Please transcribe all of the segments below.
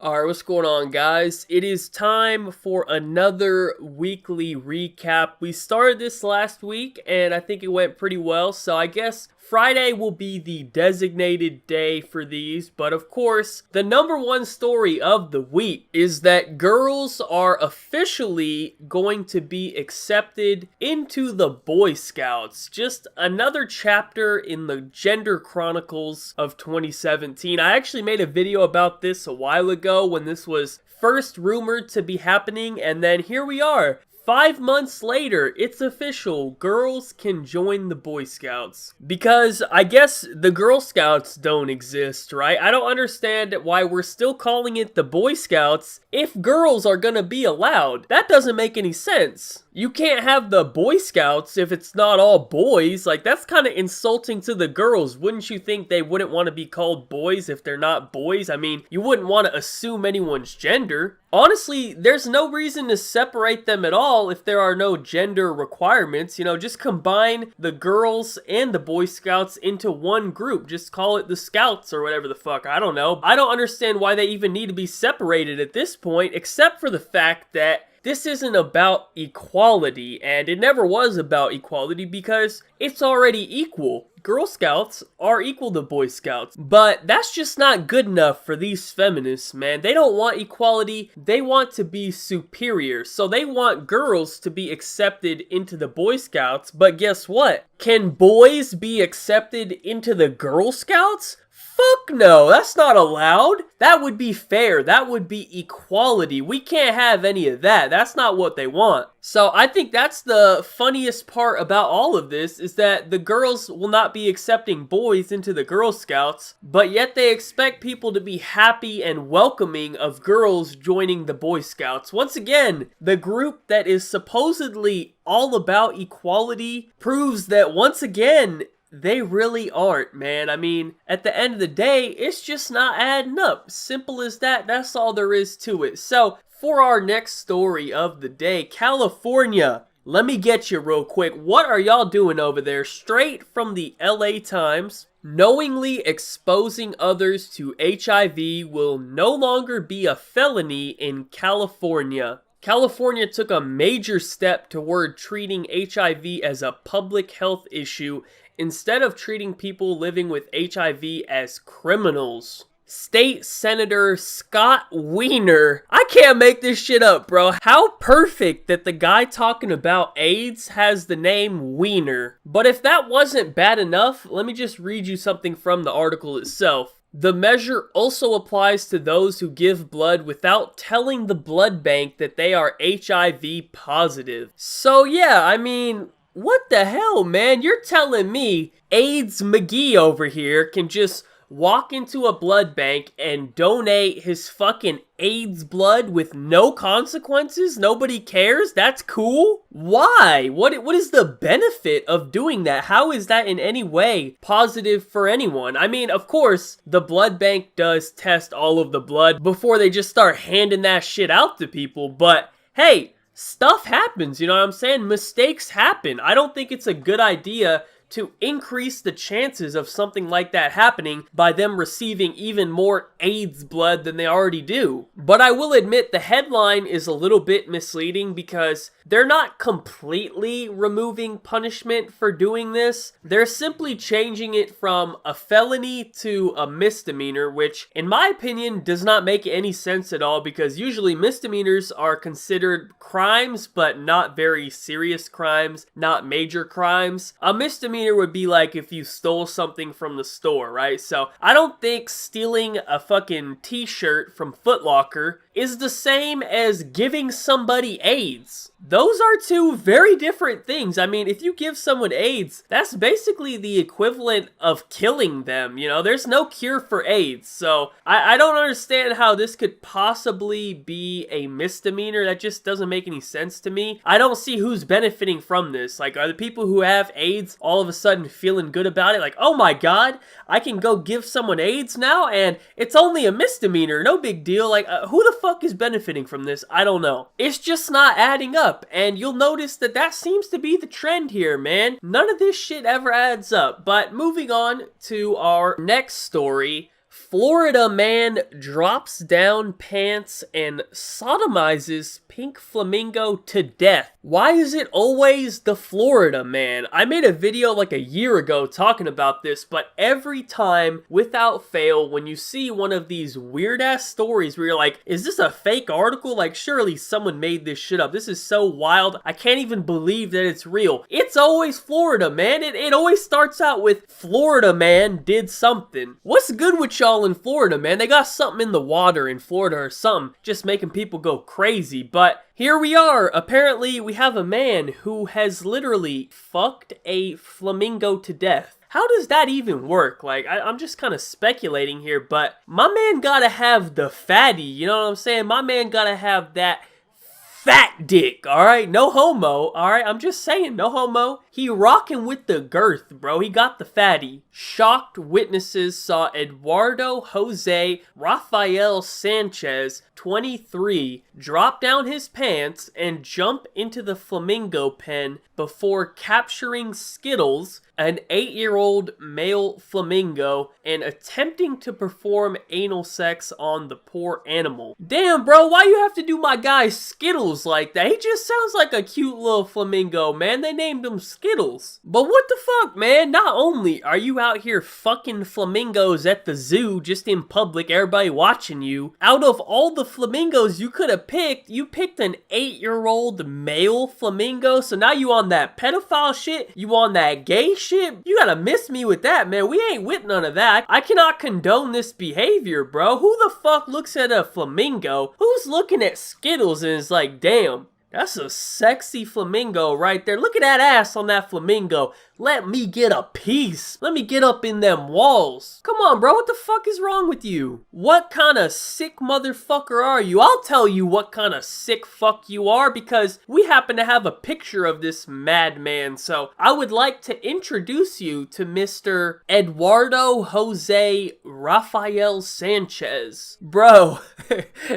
Alright, what's going on, guys? It is time for another weekly recap. We started this last week, and I think it went pretty well, so I guess Friday will be the designated day for these, but of course, the number one story of the week is that girls are officially going to be accepted into the Boy Scouts. Just another chapter in the gender chronicles of 2017. I actually made a video about this a while ago when this was first rumored to be happening, and then here we are. 5 months later, it's official. Girls can join the Boy Scouts. Because I guess the Girl Scouts don't exist, right? I don't understand why we're still calling it the Boy Scouts if girls are gonna be allowed. That doesn't make any sense. You can't have the Boy Scouts if it's not all boys. Like, that's kind of insulting to the girls. Wouldn't you think they wouldn't want to be called boys if they're not boys? I mean, you wouldn't want to assume anyone's gender. Honestly, there's no reason to separate them at all if there are no gender requirements. You know, just combine the girls and the Boy Scouts into one group. Just call it the Scouts or whatever the fuck. I don't know. I don't understand why they even need to be separated at this point, except for the fact that this isn't about equality, and it never was about equality because it's already equal. Girl Scouts are equal to Boy Scouts, but that's just not good enough for these feminists, man. They don't want equality, they want to be superior, so they want girls to be accepted into the Boy Scouts, but guess what? Can boys be accepted into the Girl Scouts? Fuck no, that's not allowed. That would be fair. That would be equality. We can't have any of that. That's not what they want. So I think that's the funniest part about all of this, is that the girls will not be accepting boys into the Girl Scouts, but yet they expect people to be happy and welcoming of girls joining the Boy Scouts. Once again, the group that is supposedly all about equality proves that once again, they really aren't, man. I mean, at the end of the day, it's just not adding up. Simple as that. That's all there is to it. So, for our next story of the day, California. Let me get you real quick. What are y'all doing over there? Straight from the LA Times. Knowingly exposing others to HIV will no longer be a felony in California. California took a major step toward treating HIV as a public health issue instead of treating people living with HIV as criminals. State Senator Scott Wiener. I can't make this shit up, bro. How perfect that the guy talking about AIDS has the name Wiener. But if that wasn't bad enough, let me just read you something from the article itself. The measure also applies to those who give blood without telling the blood bank that they are HIV positive. So yeah, I mean, what the hell, man? You're telling me AIDS McGee over here can just walk into a blood bank and donate his fucking AIDS blood with no consequences? Nobody cares? That's cool? Why? What is the benefit of doing that? How is that in any way positive for anyone? I mean, of course, the blood bank does test all of the blood before they just start handing that shit out to people, but hey, stuff happens, you know what I'm saying? Mistakes happen. I don't think it's a good idea to increase the chances of something like that happening by them receiving even more AIDS blood than they already do. But I will admit the headline is a little bit misleading because they're not completely removing punishment for doing this. They're simply changing it from a felony to a misdemeanor, which in my opinion does not make any sense at all because usually misdemeanors are considered crimes but not very serious crimes, not major crimes. A misdemeanor would be like if you stole something from the store, right? So I don't think stealing a fucking t-shirt from Foot Locker is the same as giving somebody AIDS. Those are two very different things. I mean, if you give someone AIDS, that's basically the equivalent of killing them. You know, there's no cure for AIDS. So I don't understand how this could possibly be a misdemeanor. That just doesn't make any sense to me. I don't see who's benefiting from this. Like, are the people who have AIDS all of a sudden feeling good about it? Like, oh my God, I can go give someone AIDS now and it's only a misdemeanor. No big deal. Like, who the fuck is benefiting from this? I don't know. It's just not adding up. And you'll notice that that seems to be the trend here, man. None of this shit ever adds up. But moving on to our next story. Florida man drops down pants and sodomizes pink flamingo to death. Why is it always the Florida man? I made a video like a year ago talking about this, but every time, without fail, when you see one of these weird ass stories where you're like, is this a fake article? Like, surely someone made this shit up. This is so wild. I can't even believe that it's real. It's always Florida, man. It always starts out with Florida man did something. What's good with y'all in Florida, man? They got something in the water in Florida or something, just making people go crazy. But here we are. Apparently, we have a man who has literally fucked a flamingo to death. How does that even work? Like, I'm just kind of speculating here, but my man gotta have the fatty, you know what I'm saying? My man gotta have that fat dick, alright? No homo, alright? I'm just saying, no homo. He rocking with the girth, bro. He got the fatty. Shocked witnesses saw Eduardo Jose Rafael Sanchez, 23, drop down his pants and jump into the flamingo pen before capturing Skittles, an 8-year-old male flamingo, and attempting to perform anal sex on the poor animal. Damn, bro, why you have to do my guy Skittles like that? He just sounds like a cute little flamingo, man. They named him Skittles. But what the fuck, man? Not only are you out here fucking flamingos at the zoo, just in public, everybody watching you, out of all the flamingos you could have picked, you picked an 8-year-old male flamingo, so now you on that pedophile shit? You on that gay shit? You gotta miss me with that, man. We ain't with none of that. I cannot condone this behavior, bro. Who the fuck looks at a flamingo? Who's looking at Skittles and is like, damn, that's a sexy flamingo right there. Look at that ass on that flamingo. Let me get a piece. Let me get up in them walls. Come on, bro. What the fuck is wrong with you? What kind of sick motherfucker are you? I'll tell you what kind of sick fuck you are, because we happen to have a picture of this madman. So I would like to introduce you to Mr. Eduardo Jose Rafael Sanchez. Bro,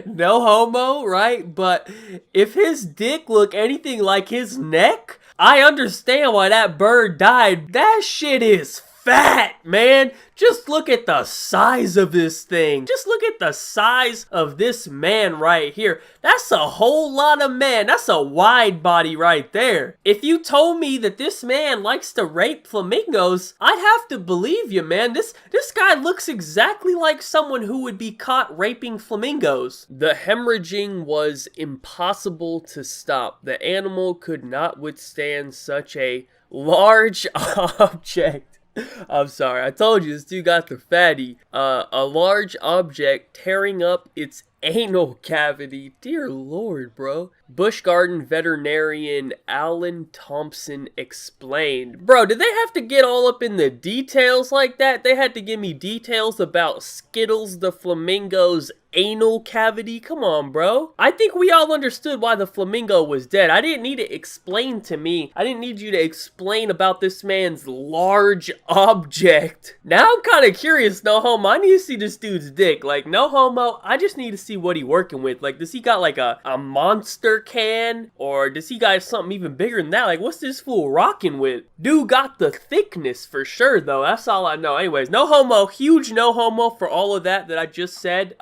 no homo, right? But if his dick look anything like his neck, I understand why that bird died. That shit is fat, man. Just look at the size of this thing. Just look at the size of this man right here. That's a whole lot of man. That's a wide body right there. If you told me that this man likes to rape flamingos, I'd have to believe you, man. This guy looks exactly like someone who would be caught raping flamingos. The hemorrhaging was impossible to stop. The animal could not withstand such a large object. I'm sorry, I told you this dude got the fatty. A large object tearing up its anal cavity. Dear Lord, bro. Busch Garden veterinarian Alan Thompson explained. Bro, did they have to get all up in the details like that? They had to give me details about Skittles the flamingo's anal cavity? Come on, bro. I think we all understood why the flamingo was dead. I didn't need it explained to me. I didn't need you to explain about this man's large object. Now I'm kind of curious, no homo. I need to see this dude's dick. Like, no homo. I just need to see what he working with. Like, does he got like a monster can? Or does he got something even bigger than that? Like, what's this fool rocking with? Dude got the thickness for sure, though. That's all I know. Anyways, no homo. Huge no homo for all of that I just said.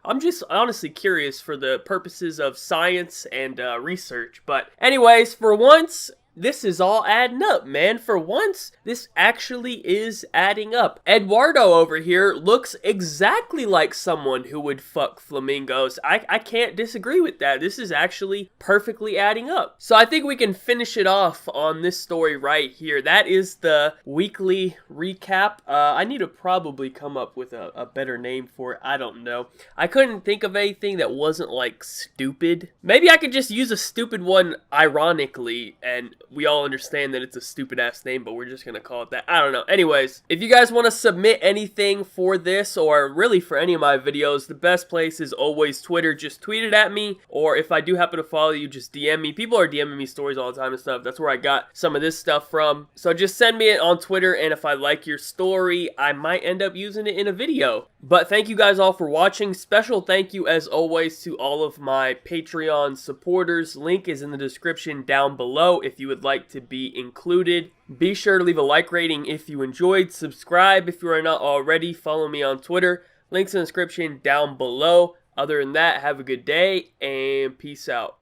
I'm just honestly curious for the purposes of science and research. But anyways, for once, this is all adding up, man. For once, this actually is adding up. Eduardo over here looks exactly like someone who would fuck flamingos. I can't disagree with that. This is actually perfectly adding up. So I think we can finish it off on this story right here. That is the weekly recap. I need to probably come up with a better name for it. I don't know. I couldn't think of anything that wasn't like stupid. Maybe I could just use a stupid one ironically, and we all understand that it's a stupid ass name, but we're just gonna call it that. I don't know. Anyways, if you guys want to submit anything for this, or really for any of my videos, the best place is always Twitter. Just tweet it at me, or if I do happen to follow you, just DM me. People are DMing me stories all the time and stuff. That's where I got some of this stuff from. So just send me it on Twitter, and if I like your story, I might end up using it in a video. But thank you guys all for watching. Special thank you as always to all of my Patreon supporters. Link is in the description down below if you would like to be included. Be sure to leave a like rating if you enjoyed. Subscribe if you are not already. Follow me on Twitter. Links in the description down below. Other than that, have a good day and peace out.